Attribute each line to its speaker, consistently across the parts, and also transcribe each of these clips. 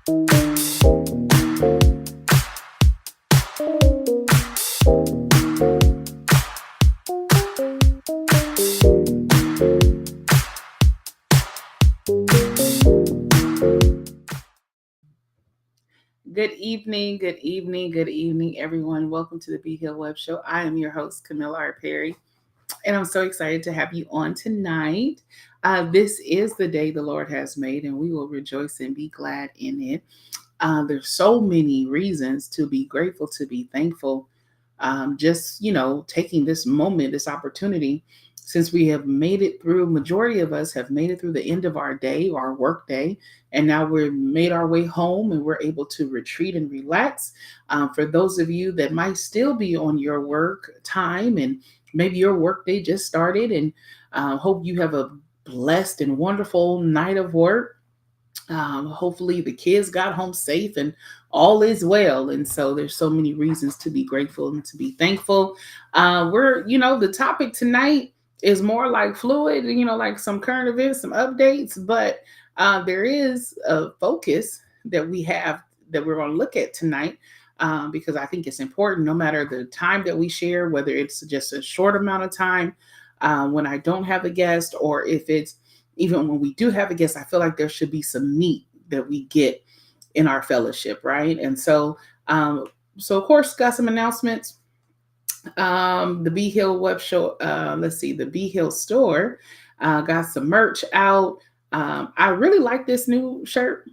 Speaker 1: Good evening, everyone. Welcome to the Be Heal Web Show. I am your host, Camilla R. Perry, and I'm so excited to have you on tonight. This is the day the Lord has made, and we will rejoice and be glad in it. There's so many reasons to be grateful, to be thankful. Just taking this moment, this opportunity, since we have made it through. Majority of us have made it through the end of our day, our work day, and now we're made our way home, and we're able to retreat and relax. For those of you that might still be on your work time, and maybe your work day just started, and hope you have a blessed and wonderful night of work. Hopefully the kids got home safe and all is well. And so there's so many reasons to be grateful and to be thankful. The topic tonight is more like fluid, like some current events, some updates, but there is a focus that we have that we're going to look at tonight. Because I think it's important, no matter the time that we share, whether it's just a short amount of time, when I don't have a guest, or if it's even when we do have a guest, I feel like there should be some meat that we get in our fellowship, right? And so of course, got some announcements. The Be Heal Web Show, the Be Heal store got some merch out. I really like this new shirt.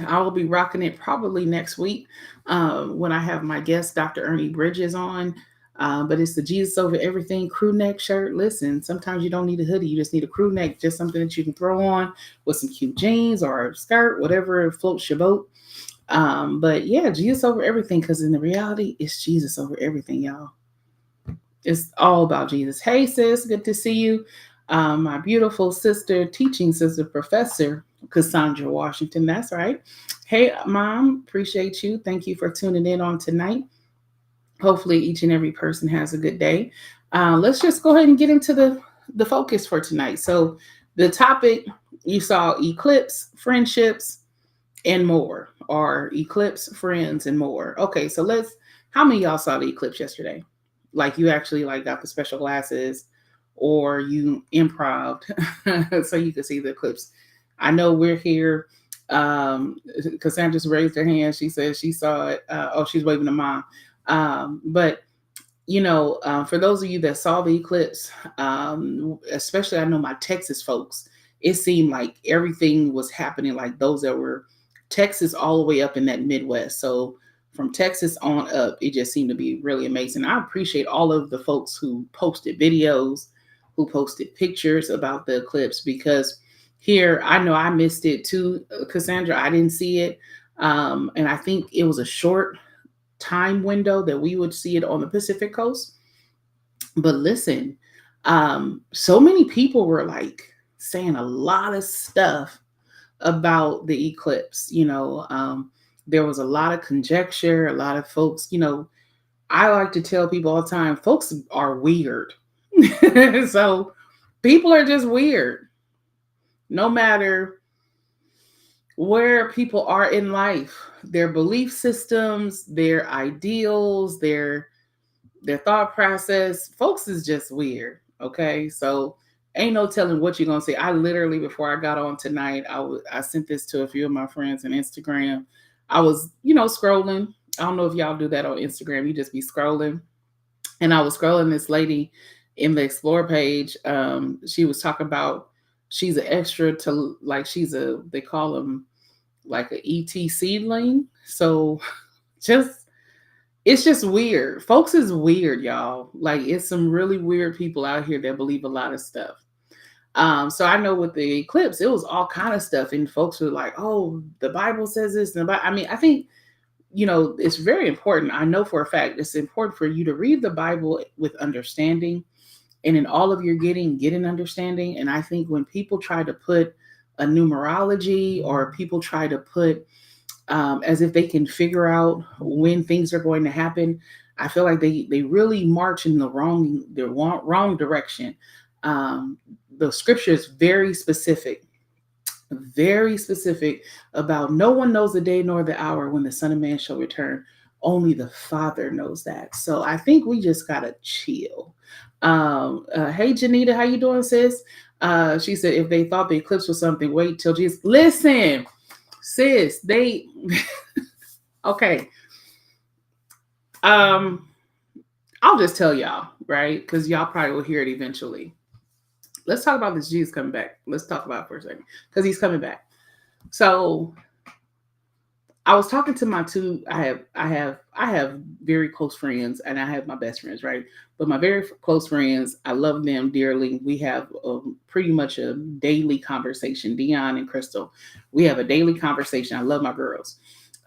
Speaker 1: I will be rocking it probably next week when I have my guest, Dr. Ernie Bridges, on. But it's the Jesus Over Everything crew neck shirt. Listen, sometimes you don't need a hoodie. You just need a crew neck, just something that you can throw on with some cute jeans or a skirt, whatever floats your boat. But yeah, Jesus over everything, because in the reality, it's Jesus over everything, y'all. It's all about Jesus. Hey, sis, good to see you. My beautiful sister, teaching sister, Professor Cassandra Washington. That's right. Hey, Mom, appreciate you. Thank you for tuning in on tonight. Hopefully each and every person has a good day. Let's just go ahead and get into the focus for tonight. So the topic, you saw Eclipse, friendships, and more, or Eclipse, friends, and more. Okay, so how many of y'all saw the eclipse yesterday? Like you actually like got the special glasses, or you improv so you could see the eclipse. I know we're here. Cassandra just raised her hand. She says she saw it. She's waving to mom. But for those of you that saw the eclipse, especially I know my Texas folks, it seemed like everything was happening, like those that were Texas all the way up in that Midwest. So from Texas on up, it just seemed to be really amazing. I appreciate all of the folks who posted videos, who posted pictures about the eclipse, because here, I know I missed it too, Cassandra. I didn't see it. And I think it was a short time window that we would see it on the Pacific coast. But listen, so many people were like saying a lot of stuff about the eclipse. There was a lot of conjecture, a lot of folks, I like to tell people all the time, folks are weird. So people are just weird. No matter where people are in life, their belief systems, their ideals, their thought process, folks is just weird. Okay, so ain't no telling what you're gonna say. I literally, before I got on tonight, I sent this to a few of my friends on Instagram. I was scrolling. I don't know if y'all do that on Instagram. You just be scrolling, and I was scrolling this lady in the explore page. She was talking about she's an extra to, like, they call them like a ET seedling. So it's just weird. Folks is weird, y'all. Like, it's some really weird people out here that believe a lot of stuff. So I know with the eclipse, it was all kind of stuff, and folks were like, "Oh, the Bible says this." And I mean, I think it's very important. I know for a fact it's important for you to read the Bible with understanding, and in all of your get an understanding. And I think when people try to put a numerology, or people try to put as if they can figure out when things are going to happen, I feel like they really march in the wrong direction. The scripture is very specific. very specific about no one knows the day nor the hour when the Son of Man shall return. Only the Father knows that. So I think we just gotta chill. Hey Janita, how you doing, sis? She said if they thought the eclipse was something, wait till Jesus. Listen, sis, they okay. Um, I'll just tell y'all, right? Because y'all probably will hear it eventually. Let's talk about this Jesus coming back. Let's talk about it for a second. Because he's coming back. So I was talking to my two. I have very close friends, and I have my best friends, right? But my very close friends, I love them dearly. We have pretty much a daily conversation. Dion and Crystal, we have a daily conversation. I love my girls,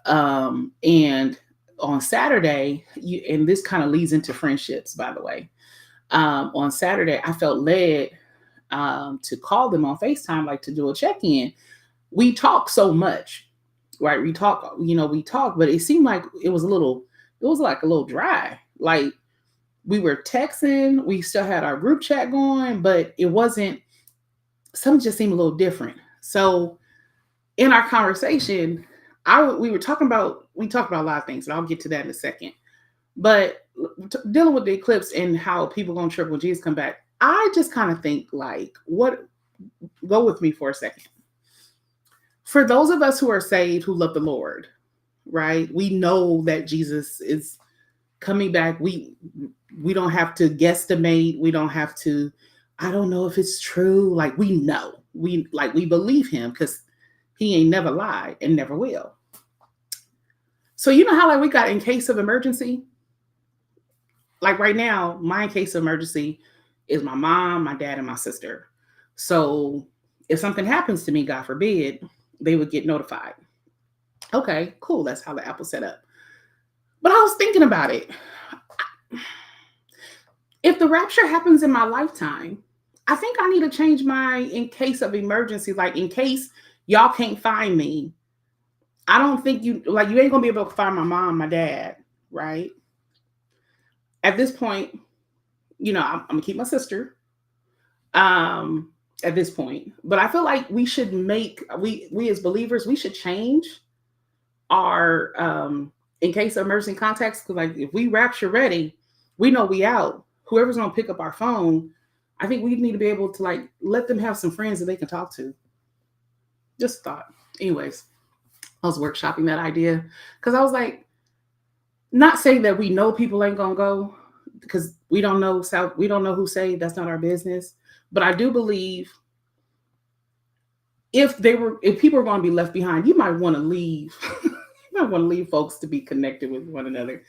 Speaker 1: and on Saturday, and this kind of leads into friendships, by the way. On Saturday, I felt led to call them on FaceTime, like to do a check in. We talk so much, right? We talk, but it seemed like it was like a little dry. Like we were texting, we still had our group chat going, but it wasn't, something just seemed a little different. So in our conversation, we talked about a lot of things, and I'll get to that in a second. But dealing with the eclipse and how people gonna trip when Jesus come back, I just kind of think like, what? Go with me for a second. For those of us who are saved, who love the Lord, right? We know that Jesus is coming back. We don't have to guesstimate. We don't have to. I don't know if it's true. Like we know. We believe him because he ain't never lied and never will. So you know how like we got in case of emergency. Like right now, my case of emergency is my mom, my dad, and my sister. So if something happens to me, God forbid, they would get notified. Okay, cool. That's how the Apple set up. But I was thinking about it. If the rapture happens in my lifetime, I think I need to change my in case of emergency, like in case y'all can't find me. I don't think you ain't gonna be able to find my mom, my dad, right? At this point, I'm gonna keep my sister. Um, at this point, but I feel like we should we as believers we should change our in case of emergency contacts. Because like if we rapture ready, we know we out. Whoever's gonna pick up our phone, I think we need to be able to like let them have some friends that they can talk to. Just thought. Anyways, I was workshopping that idea because I was like, not saying that we know people ain't gonna go because we don't know who saved. That's not our business. But I do believe if people are going to be left behind, you might want to leave. You might want to leave folks to be connected with one another.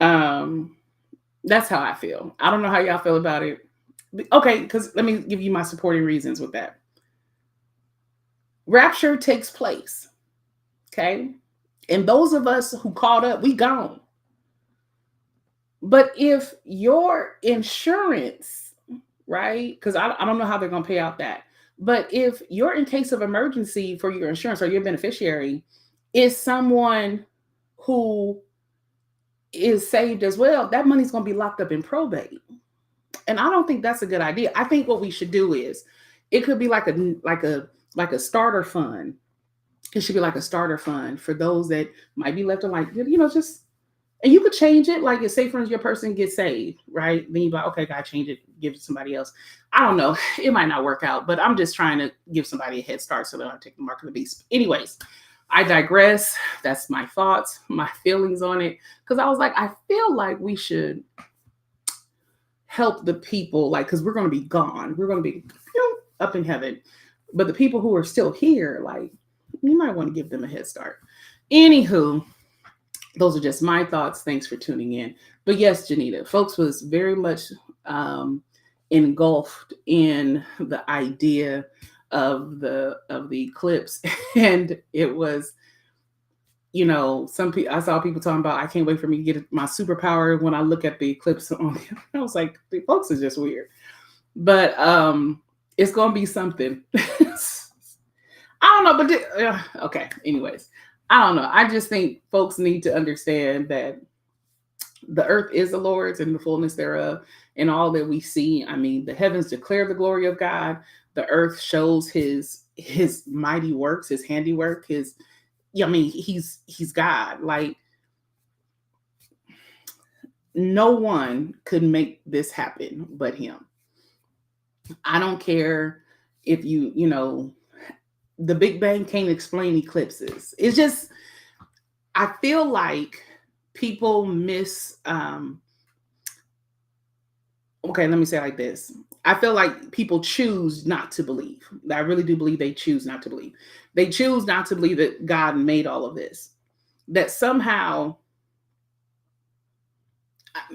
Speaker 1: um, that's how I feel. I don't know how y'all feel about it. Okay, because let me give you my supporting reasons with that. Rapture takes place. Okay. And those of us who caught up, we gone. But if your insurance, right? Because I don't know how they're going to pay out that. But if you're in case of emergency for your insurance or your beneficiary is someone who is saved as well, that money's going to be locked up in probate. And I don't think that's a good idea. I think what we should do is it could be like a starter fund. It should be like a starter fund for those that might be left on just, and you could change it. Like, say, for instance, your person gets saved, right? Then you're like, okay, gotta change it, give it to somebody else. I don't know. It might not work out, but I'm just trying to give somebody a head start so they don't take the mark of the beast. Anyways, I digress. That's my thoughts, my feelings on it. Because I was like, I feel like we should help the people, like, because we're going to be gone. We're going to be up in heaven. But the people who are still here, like, you might want to give them a head start. Anywho, those are just my thoughts. Thanks for tuning in. But yes, Janita, folks was very much engulfed in the idea of the eclipse, and it was, some people, I saw people talking about, I can't wait for me to get my superpower when I look at the eclipse on. I was like, the folks are just weird, but it's gonna be something. I don't know, but okay. Anyways, I don't know. I just think folks need to understand that the earth is the Lord's and the fullness thereof, and all that we see. I mean, the heavens declare the glory of God, the earth shows his mighty works, his handiwork, his yeah, I mean, he's God. Like no one could make this happen but him. I don't care if the Big Bang can't explain eclipses. It's just I feel like people miss okay, let me say it like this. I feel like people choose not to believe. I really do believe they choose not to believe. They choose not to believe that God made all of this. That somehow,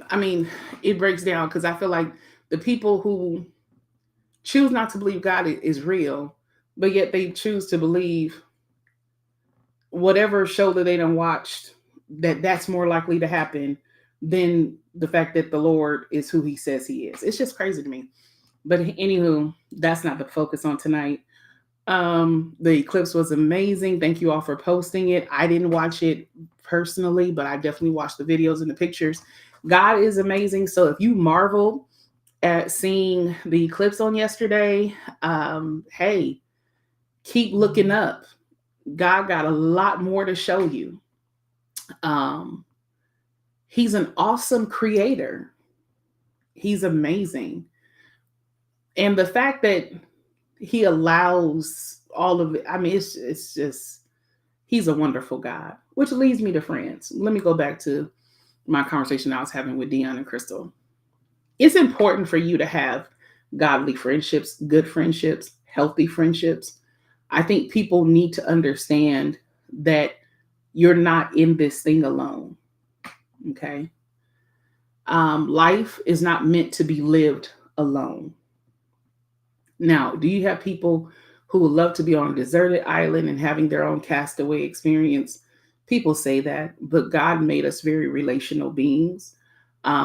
Speaker 1: I mean, it breaks down because I feel like the people who choose not to believe God is real, but yet they choose to believe whatever show that they done watched that's more likely to happen than the fact that the Lord is who he says he is. It's just crazy to me. But anywho, that's not the focus on tonight. The eclipse was amazing. Thank you all for posting it. I didn't watch it personally, but I definitely watched the videos and the pictures. God is amazing. So if you marveled at seeing the eclipse on yesterday, hey, keep looking up. God got a lot more to show you. Um, he's an awesome creator. He's amazing. And the fact that he allows all of it, I mean, it's just he's a wonderful God. Which leads me to friends. Let me go back to my conversation I was having with Dion and Crystal. It's important for you to have godly friendships, good friendships, healthy friendships. I think people need to understand that you're not in this thing alone. Okay. Life is not meant to be lived alone. Now, do you have people who would love to be on a deserted island and having their own castaway experience? People say that, but God made us very relational beings.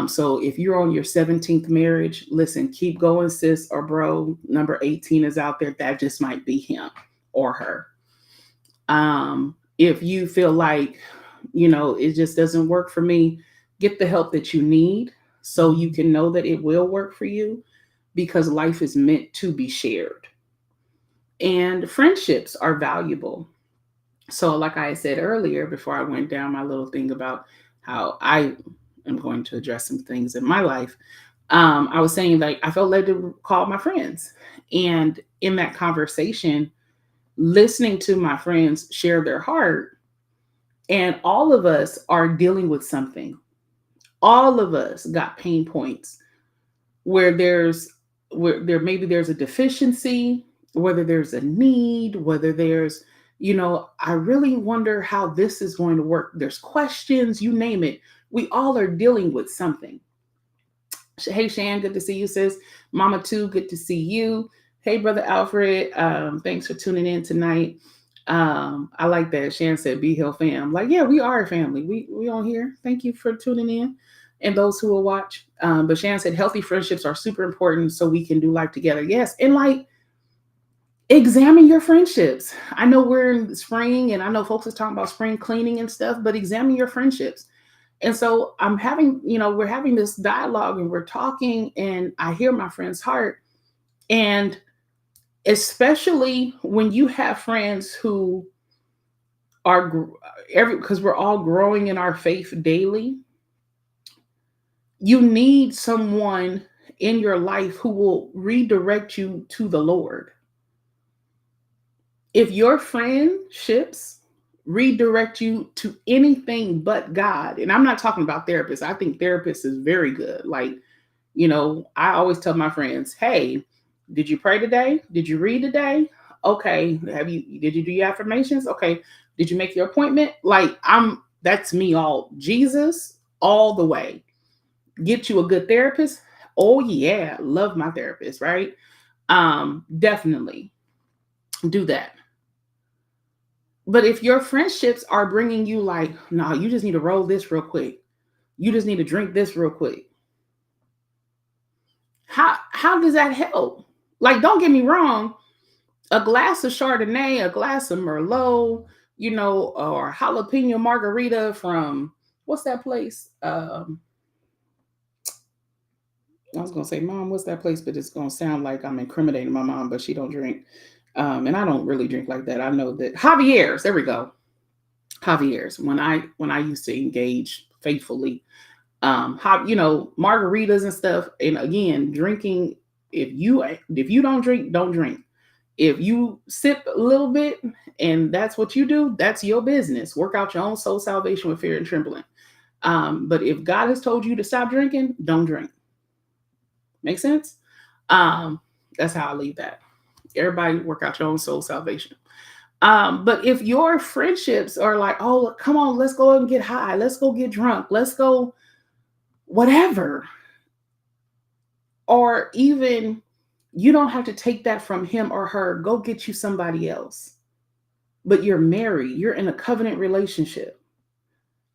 Speaker 1: So if you're on your 17th marriage, listen, keep going, sis or bro. Number 18 is out there. That just might be him or her. If you feel like, it just doesn't work for me, get the help that you need so you can know that it will work for you because life is meant to be shared. And friendships are valuable. So, like I said earlier, before I went down my little thing about how I am going to address some things in my life, I was saying like I felt led to call my friends. And in that conversation, listening to my friends share their heart, and all of us are dealing with something. All of us got pain points where there maybe there's a deficiency, whether there's a need, whether there's I really wonder how this is going to work. There's questions, you name it. We all are dealing with something. Hey Shan, good to see you, sis. Mama too, good to see you. Hey brother Alfred, thanks for tuning in tonight. I like that Shan said be Hill fam. Like, yeah, we are a family. We on here. Thank you for tuning in and those who will watch. But Shan said healthy friendships are super important so we can do life together. Yes. And like examine your friendships. I know we're in spring and I know folks are talking about spring cleaning and stuff, but examine your friendships. And so we're having this dialogue and we're talking and I hear my friend's heart. And especially when you have friends who are because we're all growing in our faith daily, you need someone in your life who will redirect you to the Lord. If your friendships redirect you to anything but God, and I'm not talking about therapists, I think therapists is very good. Like, I always tell my friends, hey, did you pray today? Did you read today? Okay. Did you do your affirmations? Okay. Did you make your appointment? Like, that's me all Jesus all the way. Get you a good therapist. Oh yeah. Love my therapist, right? Definitely do that. But if your friendships are bringing you like, no, you just need to roll this real quick. You just need to drink this real quick. How does that help? Like, don't get me wrong, a glass of Chardonnay, a glass of Merlot, or jalapeno margarita from what's that place? I was gonna say, Mom, what's that place? But it's gonna sound like I'm incriminating my mom, but she don't drink. And I don't really drink like that. I know that Javier's, there we go. Javier's. When I used to engage faithfully, margaritas and stuff. And again, drinking, if you don't drink, don't drink. If you sip a little bit and that's what you do, that's your business. Work out your own soul salvation with fear and trembling. But if God has told you to stop drinking, don't drink. Make sense? Um, that's how I leave that. Everybody work out your own soul salvation. But if your friendships are like, oh, come on, let's go and get high, let's go get drunk, let's go whatever, or even you don't have to take that from him or her, go get you somebody else. But you're married, you're in a covenant relationship.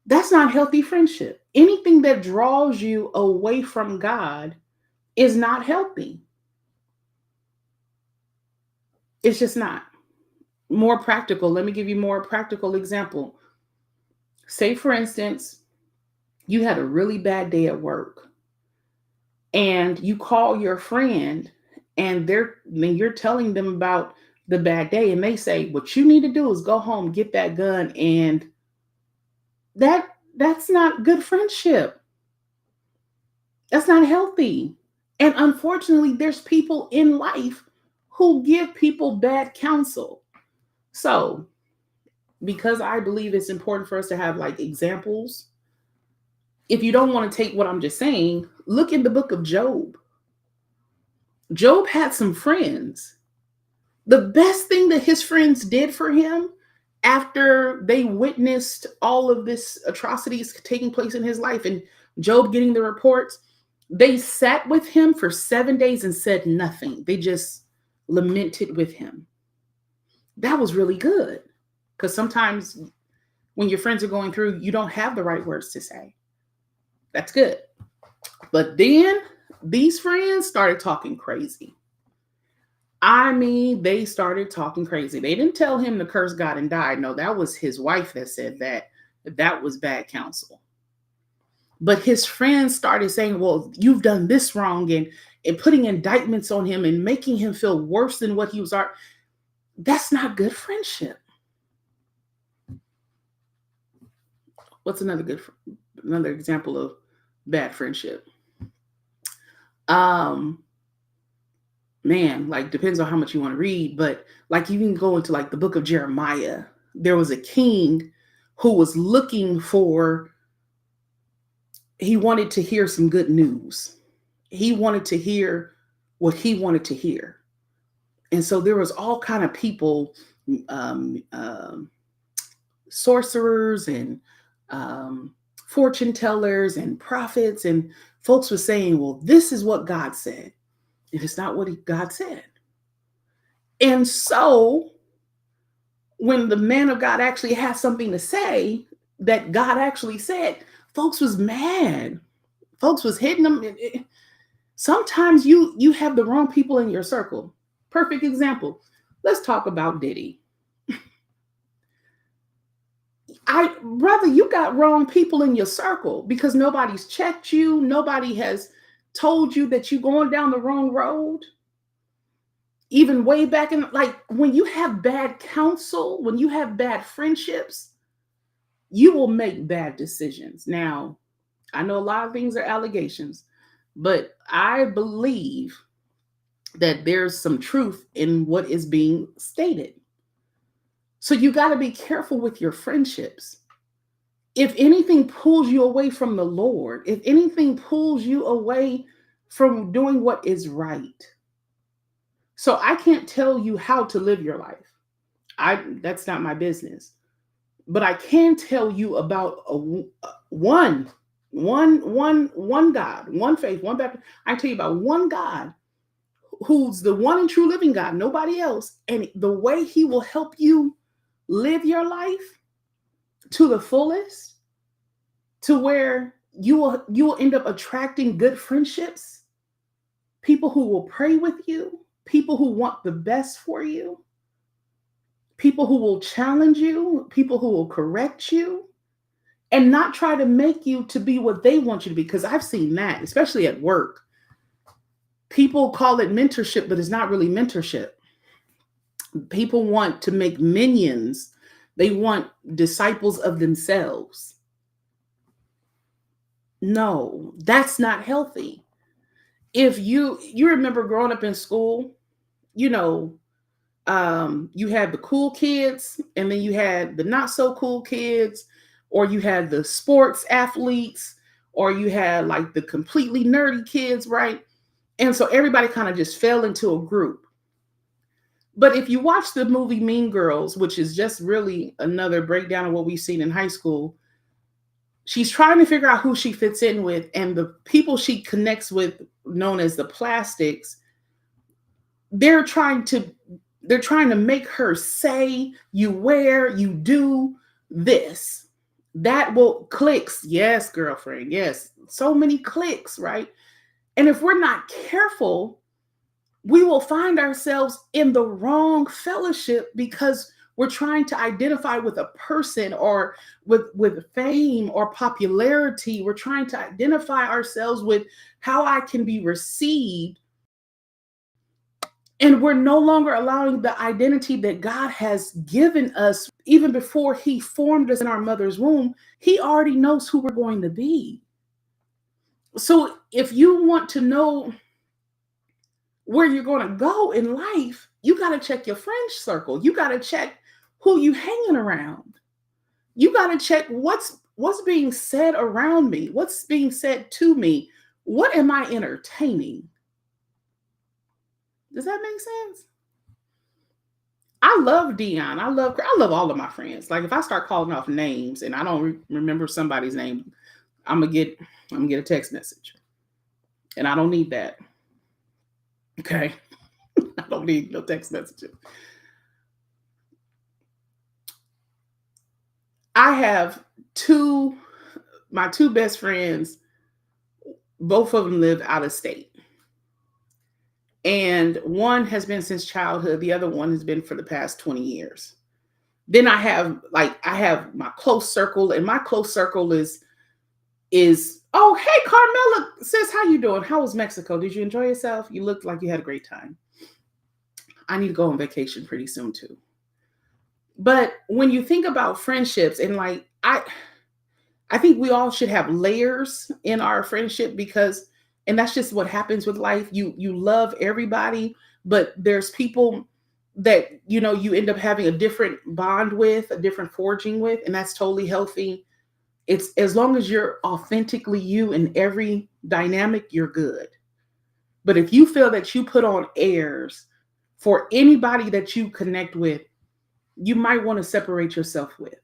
Speaker 1: That's not healthy friendship. Anything that draws you away from God is not healthy. It's just not. More practical. Let me give you more practical example. Say, for instance, you had a really bad day at work and you call your friend and you're telling them about the bad day and they say, what you need to do is go home, get that gun, and that's not good friendship. That's not healthy. And unfortunately, there's people in life who give people bad counsel. So, because I believe it's important for us to have like examples, if you don't want to take what I'm just saying, look in the book of Job. Job had some friends. The best thing that his friends did for him after they witnessed all of this atrocities taking place in his life and Job getting the reports, they sat with him for 7 days and said nothing. They just lamented with him. That was really good. Because sometimes when your friends are going through, you don't have the right words to say. That's good. But then these friends started talking crazy. I mean, they started talking crazy. They didn't tell him to curse God and die. No, that was his wife that said that. That was bad counsel. But his friends started saying, well, you've done this wrong, and putting indictments on him and making him feel worse than what he was. That's not good friendship. What's another example of bad friendship? Man, like depends on how much you want to read, but like you can go into like the book of Jeremiah. There was a king who was looking for, he wanted to hear some good news. He wanted to hear what he wanted to hear. And so there was all kind of people, um, um, sorcerers and fortune tellers and prophets, and folks were saying, well, this is what God said. And it's not what God said. And so when the man of God actually had something to say that God actually said, folks was mad. Folks was hitting them. Sometimes you have the wrong people in your circle. Perfect example. Let's talk about Diddy. Brother, you got wrong people in your circle because nobody's checked you. Nobody has told you that you're going down the wrong road. Even way back in, like when you have bad counsel, when you have bad friendships, you will make bad decisions. Now, I know a lot of things are allegations, but I believe that there's some truth in what is being stated. So you got to be careful with your friendships. If anything pulls you away from the Lord, if anything pulls you away from doing what is right. So I can't tell you how to live your life. That's not my business. But I can tell you about one God, one faith, one baptism. I can tell you about one God who's the one and true living God, nobody else. And the way he will help you live your life to the fullest, to where you will end up attracting good friendships, people who will pray with you, people who want the best for you, people who will challenge you, people who will correct you, and not try to make you to be what they want you to be. Because I've seen that, especially at work. People call it mentorship, but it's not really mentorship. People want to make minions, they want disciples of themselves. No, that's not healthy. If you remember growing up in school, you know, you had the cool kids and then you had the not so cool kids, or you had the sports athletes, or you had like the completely nerdy kids, right? And so everybody kind of just fell into a group. But if you watch the movie Mean Girls, which is just really another breakdown of what we've seen in high school, she's trying to figure out who she fits in with, and the people she connects with, known as the plastics, they're trying to they're trying to make her say, you wear, you do this. That will clicks. Yes, girlfriend. Yes. So many clicks, right? And if we're not careful, we will find ourselves in the wrong fellowship because we're trying to identify with a person, or with fame or popularity. We're trying to identify ourselves with how I can be received, and we're no longer allowing the identity that God has given us. Even before he formed us in our mother's womb, he already knows who we're going to be. So if you want to know where you're going to go in life, you got to check your friend circle. You got to check who you hanging around. You got to check what's being said around me, what's being said to me. What am I entertaining? Does that make sense? I love Dion. I love all of my friends. Like if I start calling off names and I don't remember somebody's name, I'm gonna get a text message, and I don't need that. Okay, I don't need no text messages. I have my two best friends. Both of them live out of state, and one has been since childhood. The other one has been for the past 20 years. Then I have my close circle, and my close circle is oh, hey Carmela, sis, how you doing? How was Mexico? Did you enjoy yourself? You looked like you had a great time. I need to go on vacation pretty soon too. But when you think about friendships, and like I think we all should have layers in our friendship, because and that's just what happens with life. You love everybody, but there's people that you end up having a different bond with, a different forging with, and that's totally healthy. It's as long as you're authentically you in every dynamic, you're good. But if you feel that you put on airs for anybody that you connect with, you might want to separate yourself with.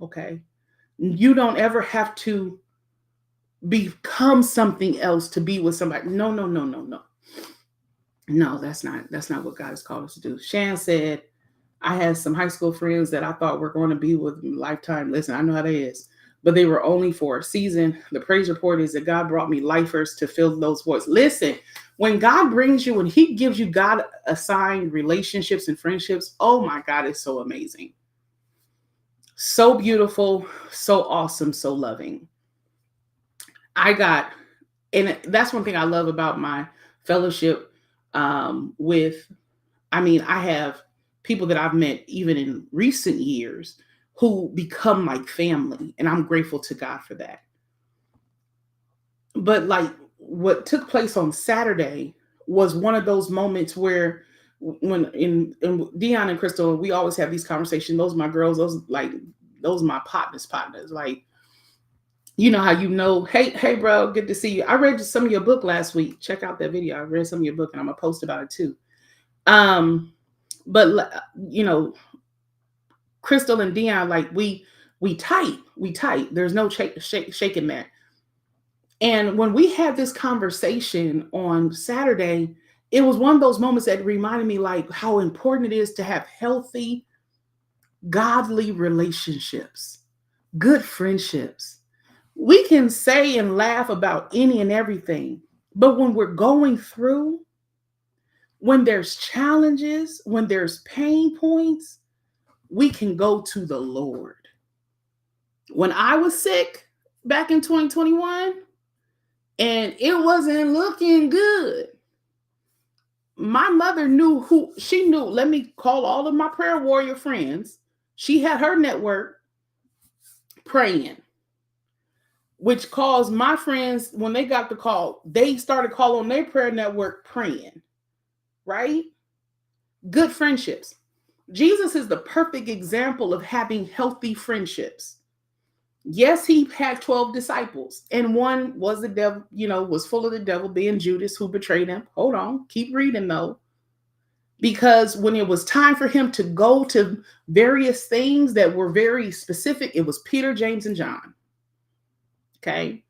Speaker 1: Okay. You don't ever have to become something else to be with somebody. No, no, no, no, no. No, that's not what God has called us to do. Shan said, I had some high school friends that I thought were going to be with me lifetime. Listen, I know how that is. But they were only for a season. The praise report is that God brought me lifers to fill those voids. Listen, when God brings you, when he gives you God assigned relationships and friendships, oh my God, it's so amazing. So beautiful, so awesome, so loving. And that's one thing I love about my fellowship with, I have people that I've met even in recent years who become like family, and I'm grateful to God for that. But like what took place on Saturday was one of those moments where when in Dion and Crystal, we always have these conversations. Those are my girls, those are my partners. Like, you know how hey bro, good to see you. I read some of your book last week. Check out that video. I read some of your book and I'm gonna post about it too. But Crystal and Dion, like we tight. There's no shaking that. And when we had this conversation on Saturday, it was one of those moments that reminded me like how important it is to have healthy, godly relationships, good friendships. We can say and laugh about any and everything, but when we're going through, when there's challenges, when there's pain points, we can go to the Lord. When I was sick back in 2021 and it wasn't looking good, My mother knew who she knew. Let me call all of my prayer warrior friends. She had her network praying, which caused my friends, when they got the call, they started calling on their prayer network praying, right? Good friendships. Jesus is the perfect example of having healthy friendships. Yes, he had 12 disciples, and one was the devil, was full of the devil, being Judas, who betrayed him. Hold on, keep reading though. Because when it was time for him to go to various things that were very specific, it was Peter, James, and John. Okay.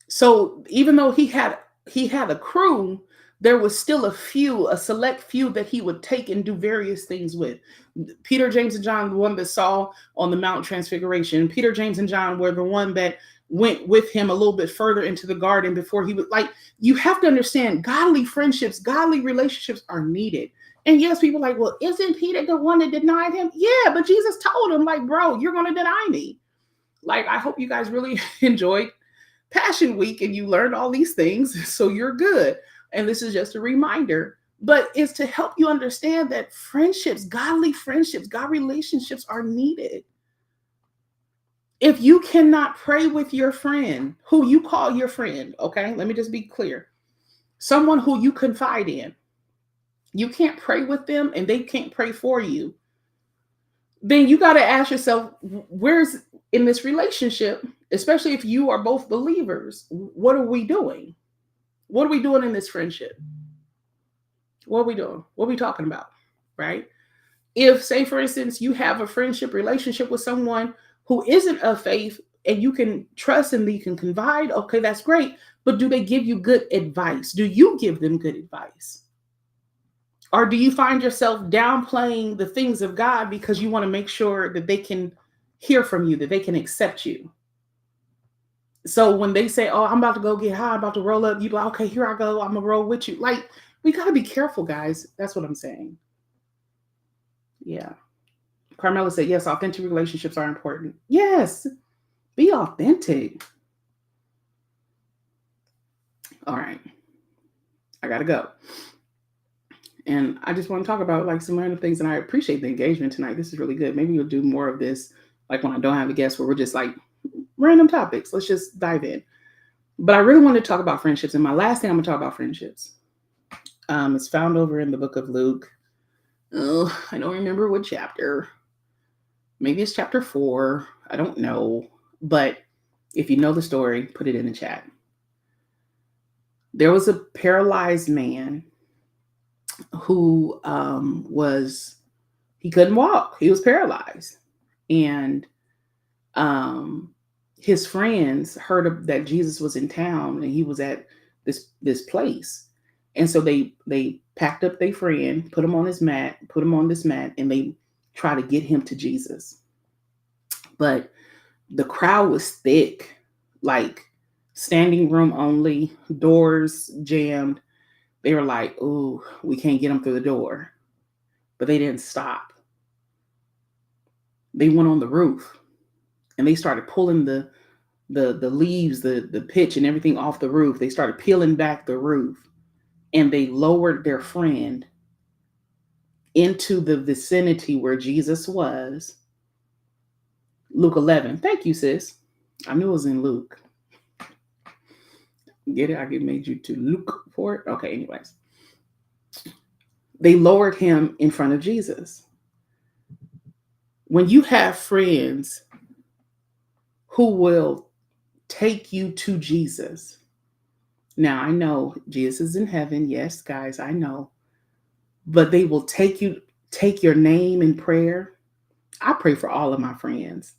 Speaker 1: So even though he had a crew, there was still a select few that he would take and do various things with. Peter, James, and John, the one that saw on the Mount Transfiguration. Peter, James, and John were the one that went with him a little bit further into the garden before he would, like, you have to understand, godly friendships, godly relationships are needed. And yes, people are like, well, isn't Peter the one that denied him? Yeah, but Jesus told him, like, bro, you're going to deny me. Like, I hope you guys really enjoyed Passion Week and you learned all these things, so you're good. And this is just a reminder, but it's to help you understand that friendships, God relationships are needed. If you cannot pray with your friend, who you call your friend, okay, let me just be clear, someone who you confide in, you can't pray with them and they can't pray for you, then you got to ask yourself, where's in this relationship, especially if you are both believers, what are we doing? What are we doing in this friendship? What are we doing? What are we talking about? Right? If, say, for instance, you have a friendship relationship with someone who isn't of faith and you can trust and you can confide, okay, that's great. But do they give you good advice? Do you give them good advice? Or do you find yourself downplaying the things of God because you want to make sure that they can hear from you, that they can accept you? So when they say, oh, I'm about to go get high, I'm about to roll up, you be like, okay, here I go, I'm going to roll with you. Like, we got to be careful, guys. That's what I'm saying. Yeah. Carmela said, yes, authentic relationships are important. Yes, be authentic. All right. I got to go. And I just want to talk about like some random things. And I appreciate the engagement tonight. This is really good. Maybe we'll do more of this, like when I don't have a guest, where we're just like random topics. Let's just dive in. But I really want to talk about friendships. And my last thing I'm going to talk about friendships. It's found over in the book of Luke. Oh, I don't remember what chapter. Maybe it's chapter 4. I don't know. But if you know the story, put it in the chat. There was a paralyzed man who he couldn't walk. He was paralyzed. And his friends heard that Jesus was in town and he was at this place. And so they packed up their friend, put him on this mat, and they try to get him to Jesus. But the crowd was thick, like standing room only, doors jammed. They were like, oh, we can't get him through the door. But they didn't stop. They went on the roof and they started pulling the leaves, the pitch and everything off the roof. They started peeling back the roof and they lowered their friend into the vicinity where Jesus was. Luke 11. Thank you, sis. I knew it was in Luke. Get it? I made you to look for it. Okay, anyways. They lowered him in front of Jesus. When you have friends who will take you to Jesus. Now, I know Jesus is in heaven. Yes, guys, I know. But they will take your name in prayer. I pray for all of my friends.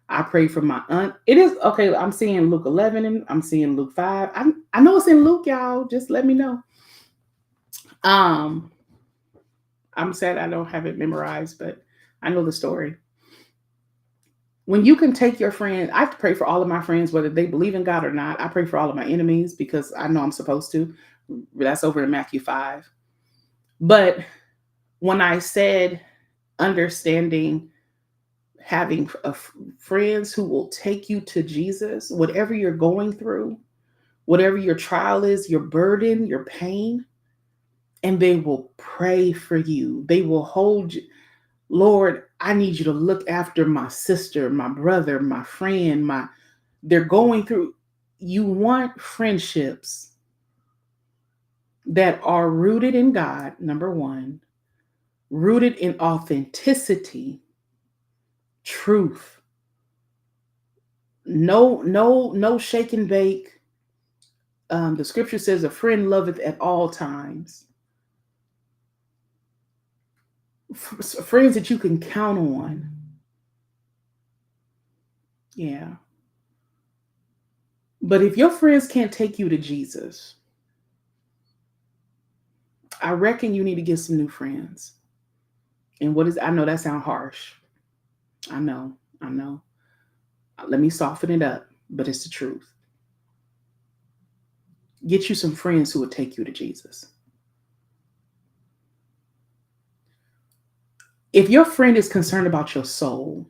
Speaker 1: I pray for my aunt. It is okay. I'm seeing Luke 11 and I'm seeing Luke 5. I know it's in Luke, y'all. Just let me know. I'm sad I don't have it memorized, but I know the story. When you can take your friend, I pray for all of my friends, whether they believe in God or not. I pray for all of my enemies because I know I'm supposed to. That's over in Matthew 5. But when I said understanding having friends who will take you to Jesus, whatever you're going through, whatever your trial is, your burden, your pain, and they will pray for you. They will hold you. Lord, I need you to look after my sister, my brother, my friend, they're going through. You want friendships that are rooted in God, number one, rooted in authenticity, truth. No shake and bake. The scripture says, "A friend loveth at all times." Friends that you can count on. Yeah. But if your friends can't take you to Jesus, I reckon you need to get some new friends. And I know that sounds harsh. I know, I know. Let me soften it up, but it's the truth. Get you some friends who will take you to Jesus. If your friend is concerned about your soul,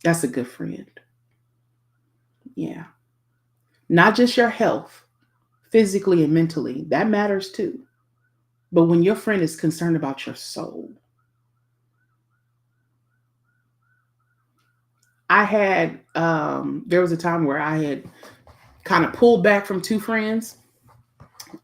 Speaker 1: that's a good friend. Yeah. Not just your health, physically and mentally, that matters too. But when your friend is concerned about your soul, there was a time where I had kind of pulled back from two friends.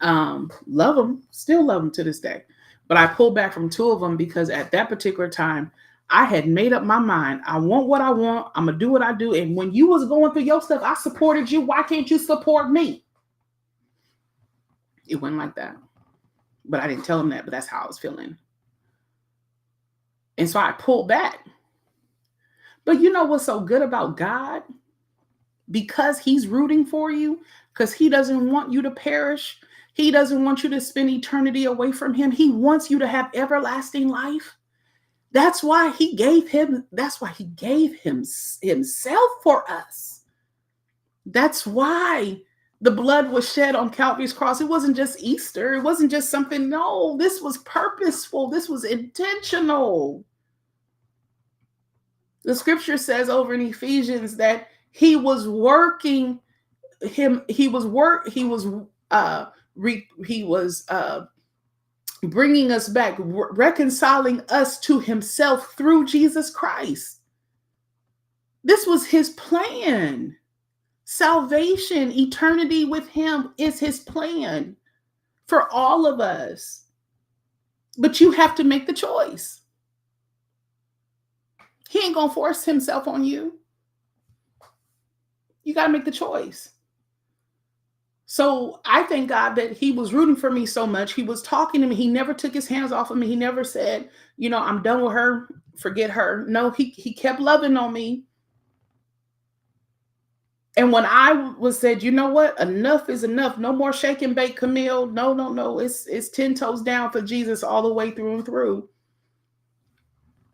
Speaker 1: Love them, still love them to this day. But I pulled back from two of them because at that particular time, I had made up my mind. I want what I want. I'm gonna do what I do. And when you was going through your stuff, I supported you. Why can't you support me? It went like that. But I didn't tell him that, but that's how I was feeling. And so I pulled back. But you know what's so good about God? Because he's rooting for you, because he doesn't want you to perish. He doesn't want you to spend eternity away from him. He wants you to have everlasting life. That's why he gave himself for us. That's why the blood was shed on Calvary's cross. It wasn't just Easter. It wasn't just something. No, this was purposeful. This was intentional. The scripture says over in Ephesians that he was working him. He was bringing us back, reconciling us to himself through Jesus Christ. This was his plan. Salvation, eternity with him is his plan for all of us. But you have to make the choice. He ain't gonna force himself on you. You got to make the choice. So I thank God that he was rooting for me so much. He was talking to me. He never took his hands off of me. He never said, I'm done with her. Forget her. No, he kept loving on me. And when I was said, you know what? Enough is enough. No more shake and bake, Camille. No. It's 10 toes down for Jesus all the way through and through.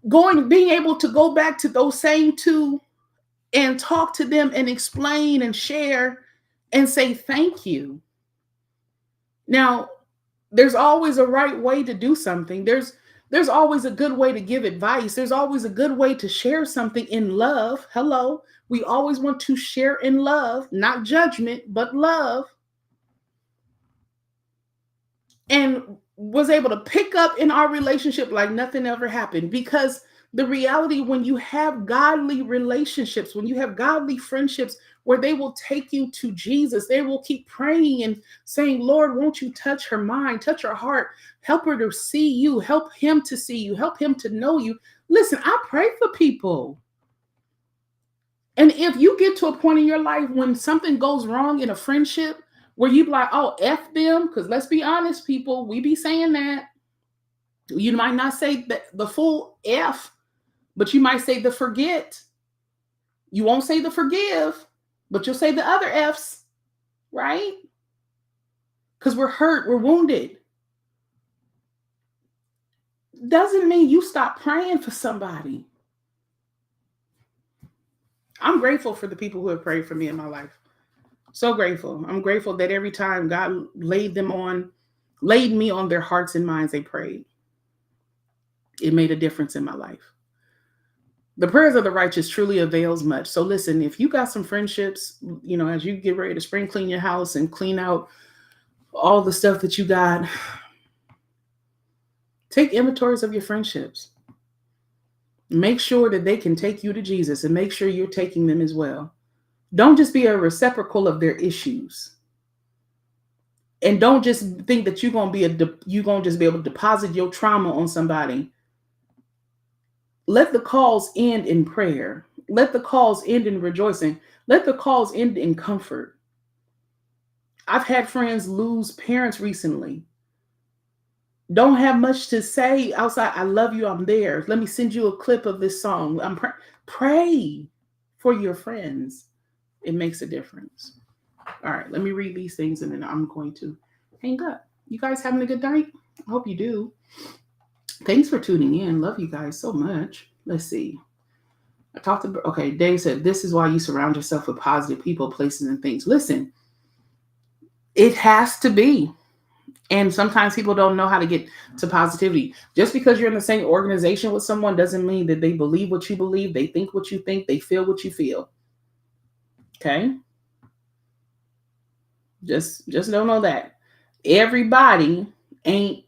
Speaker 1: Being able to go back to those same two and talk to them and explain and share and say thank you. Now, there's always a right way to do something. There's always a good way to give advice. There's always a good way to share something in love. Hello. We always want to share in love, not judgment, but love. And was able to pick up in our relationship like nothing ever happened. Because the reality, when you have godly relationships, when you have godly friendships where they will take you to Jesus, they will keep praying and saying, Lord, won't you touch her mind, touch her heart, help her to see you, help him to see you, help him to know you. Listen, I pray for people. And if you get to a point in your life when something goes wrong in a friendship where you be like, oh, F them, because let's be honest, people, we be saying that. You might not say the full F, but you might say the forget. You won't say the forgive, but you'll say the other F's, right? Because we're hurt, we're wounded. Doesn't mean you stop praying for somebody. I'm grateful for the people who have prayed for me in my life. So grateful. I'm grateful that every time God laid me on their hearts and minds, they prayed. It made a difference in my life. The prayers of the righteous truly avails much. So listen, if you got some friendships, as you get ready to spring clean your house and clean out all the stuff that you got, Take inventories of your friendships. Make sure that they can take you to Jesus and make sure you're taking them as well. Don't just be a receptacle of their issues. And don't just think that you're gonna just be able to deposit your trauma on somebody. Let the calls end in prayer. Let the calls end in rejoicing. Let the calls end in comfort. I've had friends lose parents recently. Don't have much to say outside. I love you. I'm there. Let me send you a clip of this song. Pray for your friends. It makes a difference. All right, let me read these things and then I'm going to hang up. You guys having a good night? I hope you do. Thanks for tuning in. Love you guys so much. Let's see. Okay, Dave said, this is why you surround yourself with positive people, places, and things. Listen, it has to be. And sometimes people don't know how to get to positivity. Just because you're in the same organization with someone doesn't mean that they believe what you believe, they think what you think, they feel what you feel. Okay? Just don't know that. Everybody ain't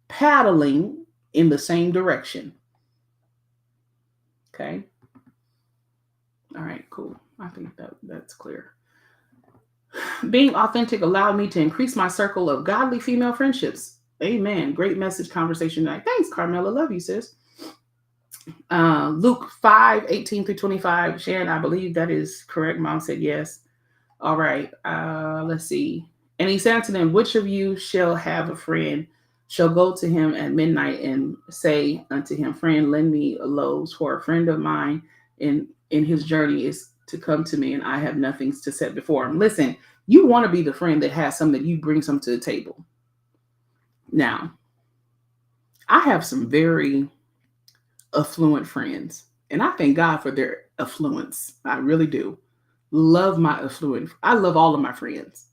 Speaker 1: paddling in the same direction. Okay? All right, cool. I think that's clear. Being authentic allowed me to increase my circle of godly female friendships. Amen. Great message conversation tonight. Thanks, Carmela. Love you, sis. Luke 5:18-25. Sharon, I believe that is correct. Mom said yes. All right. Let's see. And he said to them, which of you shall have a friend, shall go to him at midnight and say unto him, friend, lend me a loaves, for a friend of mine in his journey is to come to me, and I have nothing to set before him. Listen, you want to be the friend that has something that you bring some to the table. Now, I have some very affluent friends, and I thank God for their affluence. I really do. Love my affluent. I love all of my friends.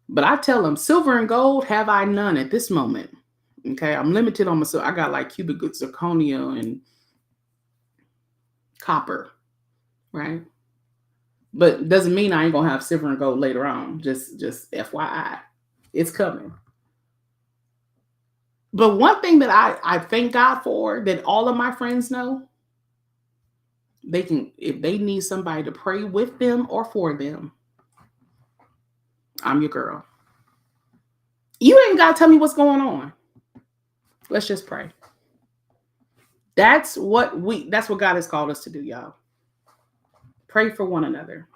Speaker 1: But I tell them, silver and gold have I none at this moment. Okay, I'm limited on myself. I got like cubic zirconia and copper, right? But doesn't mean I ain't gonna have silver and gold later on. Just FYI, it's coming. But one thing that I thank God for that all of my friends know, they can, if they need somebody to pray with them or for them, I'm your girl. You ain't gotta tell me what's going on. Let's just pray. That's what God has called us to do, y'all. Pray for one another.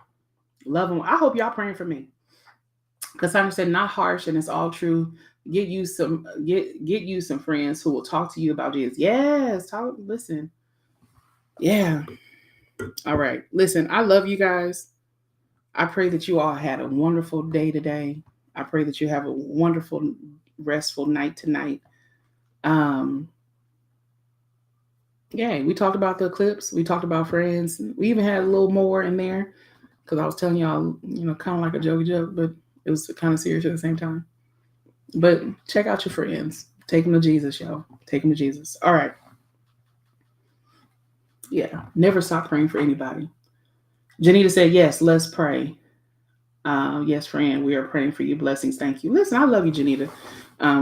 Speaker 1: Love them. I hope y'all praying for me. Because Simon said, not harsh, and it's all true. Get you some friends who will talk to you about this. Yes, listen. Yeah. All right. Listen, I love you guys. I pray that you all had a wonderful day today. I pray that you have a wonderful, restful night tonight. Yeah, we talked about the eclipse. We talked about friends. We even had a little more in there because I was telling y'all, kind of like a jokey joke, but it was kind of serious at the same time. But check out your friends. Take them to Jesus, y'all. Take them to Jesus. All right. Yeah, never stop praying for anybody. Janita said, yes, let's pray. Yes, friend, we are praying for you. Blessings. Thank you. Listen, I love you, Janita.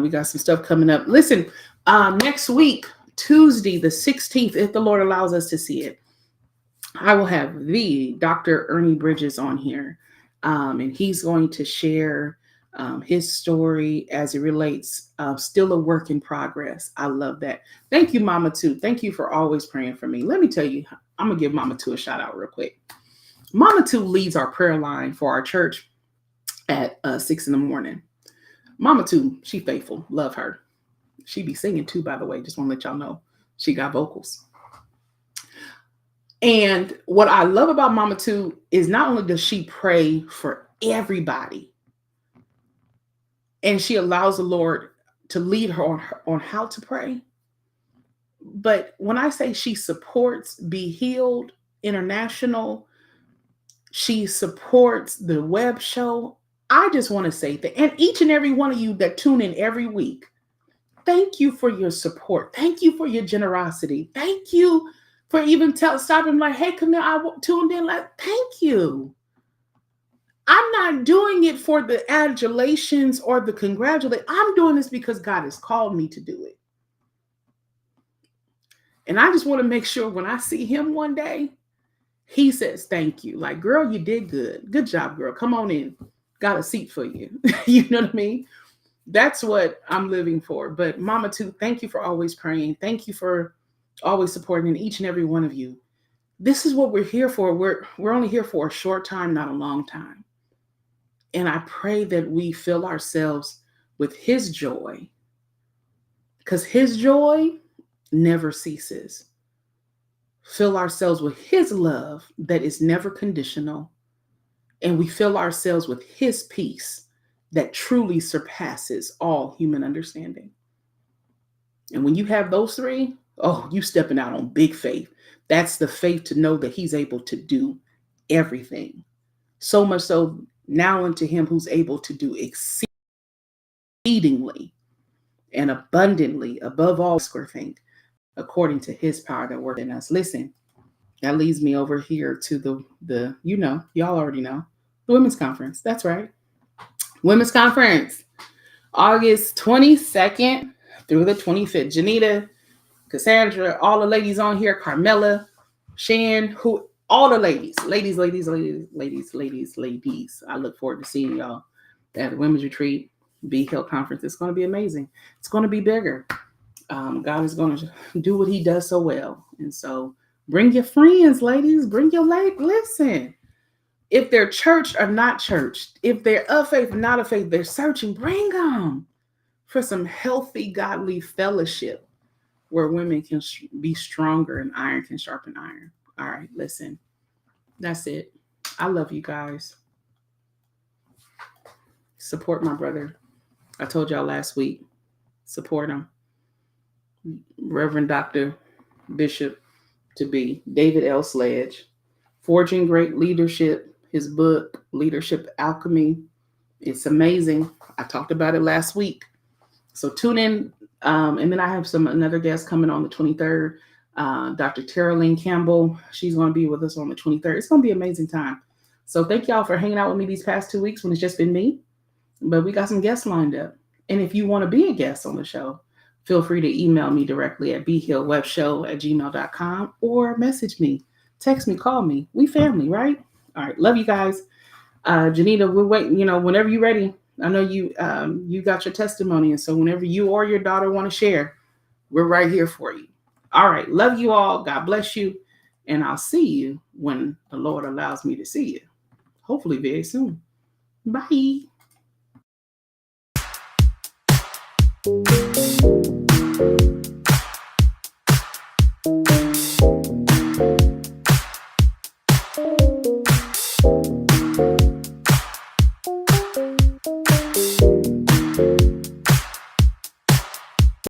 Speaker 1: We got some stuff coming up. Listen, next week, Tuesday, the 16th, if the Lord allows us to see it, I will have the Dr. Ernie Bridges on here. And he's going to share his story as it relates, still a work in progress. I love that. Thank you, Mama Two. Thank you for always praying for me. Let me tell you, I'm going to give Mama Two a shout out real quick. Mama Two leads our prayer line for our church at 6 in the morning. Mama Two, she faithful. Love her. She be singing too, by the way. Just want to let y'all know. She got vocals. And what I love about Mama Two is not only does she pray for everybody, and she allows the Lord to lead her on how to pray, but when I say she supports Be Healed International, she supports the Webshow, I just want to say that, and each and every one of you that tune in every week, thank you for your support. Thank you for your generosity. Thank you for even stopping like, hey, Camille, I tuned in. Like, thank you. I'm not doing it for the adulations or the congratulations. I'm doing this because God has called me to do it. And I just want to make sure when I see him one day, he says, thank you. Like, girl, you did good. Good job, girl. Come on in. Got a seat for you. You know what I mean? That's what I'm living for. But Mama too, thank you for always praying. Thank you for always supporting each and every one of you. This is what we're here for. We're only here for a short time, not a long time. And I pray that we fill ourselves with his joy, because his joy never ceases. Fill ourselves with his love that is never conditional. And we fill ourselves with his peace that truly surpasses all human understanding. And when you have those three, oh, you stepping out on big faith. That's the faith to know that he's able to do everything. So much so now unto him who's able to do exceedingly and abundantly above all square think, according to his power that works in us. Listen, that leads me over here to the y'all already know, the women's conference. That's right. Women's conference, August 22nd through the 25th. Janita, Cassandra, all the ladies on here, Carmela, Shan, all the ladies. I look forward to seeing y'all at the Women's Retreat, Be Healed Conference. It's going to be amazing. It's going to be bigger. God is going to do what he does so well. And so bring your friends, ladies. Bring your listen. If they're church or not church, if they're of faith or not of faith, they're searching, bring them for some healthy, godly fellowship where women can be stronger and iron can sharpen iron. All right, listen, that's it. I love you guys. Support my brother. I told y'all last week, support him. Reverend Dr. Bishop to be David L. Sledge, Forging Great Leadership. His book, Leadership Alchemy. It's amazing. I talked about it last week. So tune in. And then I have another guest coming on the 23rd. Dr. Terralyn Campbell. She's going to be with us on the 23rd. It's going to be an amazing time. So thank y'all for hanging out with me these past 2 weeks when it's just been me. But we got some guests lined up. And if you want to be a guest on the show, feel free to email me directly at behillwebshow@gmail.com or message me, text me, call me. We family, right? All right. Love you guys. Janita, we're waiting, whenever you're ready. I know you got your testimony. And so whenever you or your daughter want to share, we're right here for you. All right. Love you all. God bless you. And I'll see you when the Lord allows me to see you. Hopefully very soon. Bye.